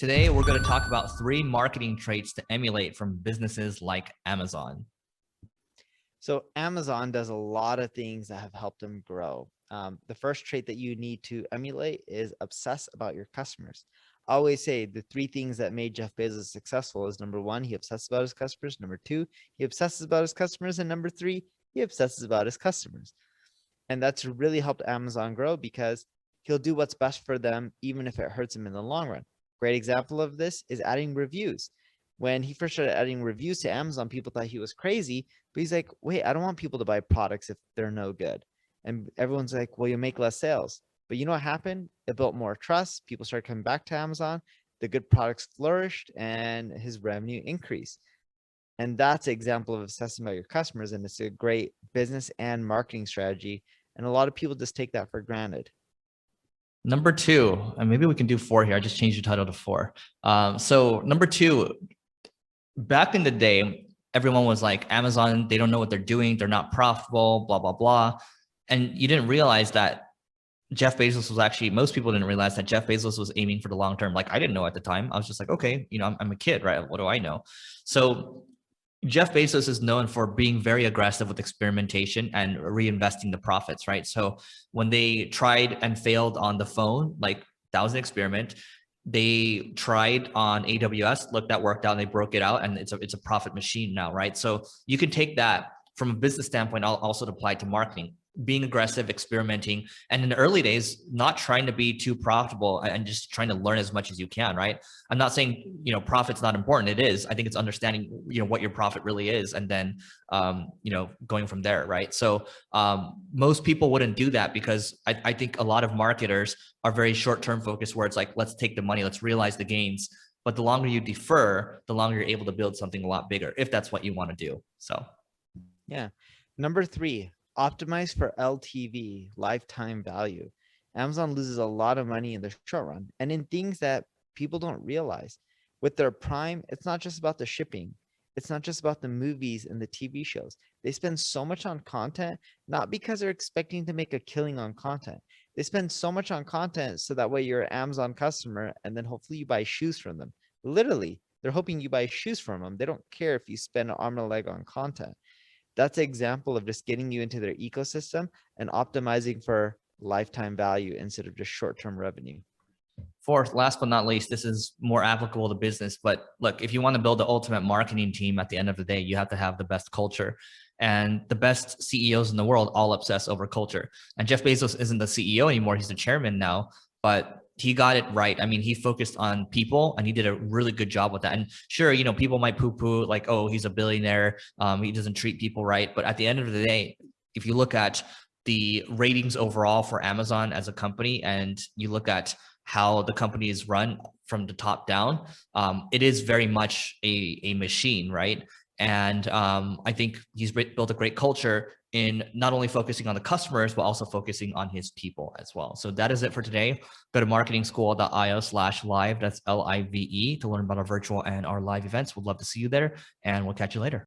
Today, we're going to talk about 3 marketing traits to emulate from businesses like Amazon. So Amazon does a lot of things that have helped them grow. The first trait that you need to emulate is obsess about your customers. I always say the 3 things that made Jeff Bezos successful is number 1, he obsesses about his customers. Number 2, he obsesses about his customers. And number 3, he obsesses about his customers. And that's really helped Amazon grow because he'll do what's best for them, even if it hurts him in the long run. Great example of this is adding reviews. When he first started adding reviews to Amazon, people thought he was crazy, but he's like, wait, I don't want people to buy products if they're no good. And everyone's like, well, you make less sales. But you know what happened? It built more trust. People started coming back to Amazon. The good products flourished and his revenue increased. And that's an example of obsessing about your customers. And it's a great business and marketing strategy. And a lot of people just take that for granted. Number 2, and maybe we can do 4 here. I just changed the title to 4. So number 2, back in the day, everyone was like, Amazon, they don't know what they're doing. They're not profitable, blah, blah, blah. And you didn't realize that Jeff Bezos was actually, most people didn't realize that Jeff Bezos was aiming for the long term. Like I didn't know at the time. I was just like, okay, I'm a kid, right? What do I know? So Jeff Bezos is known for being very aggressive with experimentation and reinvesting the profits, right? So when they tried and failed on the phone, like that was an experiment. They tried on AWS, look, that worked out, and they broke it out, and it's a profit machine now, right? So you can take that from a business standpoint, also apply to marketing. Being aggressive, experimenting, and in the early days, not trying to be too profitable and just trying to learn as much as you can, right? I'm not saying, profit's not important. It is. I think it's understanding, what your profit really is, and then, going from there, right? So most people wouldn't do that because I think a lot of marketers are very short-term focused where it's like, let's take the money, let's realize the gains. But the longer you defer, the longer you're able to build something a lot bigger, if that's what you want to do. So, Yeah. Number 3, optimize for LTV, lifetime value. Amazon loses a lot of money in the short run and in things that people don't realize. With their Prime, it's not just about the shipping. It's not just about the movies and the TV shows. They spend so much on content, not because they're expecting to make a killing on content. They spend so much on content so that way you're an Amazon customer and then hopefully you buy shoes from them. Literally, they're hoping you buy shoes from them. They don't care if you spend an arm and a leg on content. That's an example of just getting you into their ecosystem and optimizing for lifetime value instead of just short-term revenue. 4th, last but not least, this is more applicable to business. But look, if you want to build the ultimate marketing team at the end of the day, you have to have the best culture. And the best CEOs in the world all obsess over culture. And Jeff Bezos isn't the CEO anymore. He's the chairman now, but he got it right. I mean, he focused on people and he did a really good job with that. And sure, people might poo-poo like, oh, he's a billionaire. He doesn't treat people right. But at the end of the day, if you look at the ratings overall for Amazon as a company and you look at how the company is run from the top down, it is very much a machine, right? And I think he's built a great culture in not only focusing on the customers, but also focusing on his people as well. So that is it for today. Go to marketingschool.io/live, that's LIVE, to learn about our virtual and our live events. We'd love to see you there, and we'll catch you later.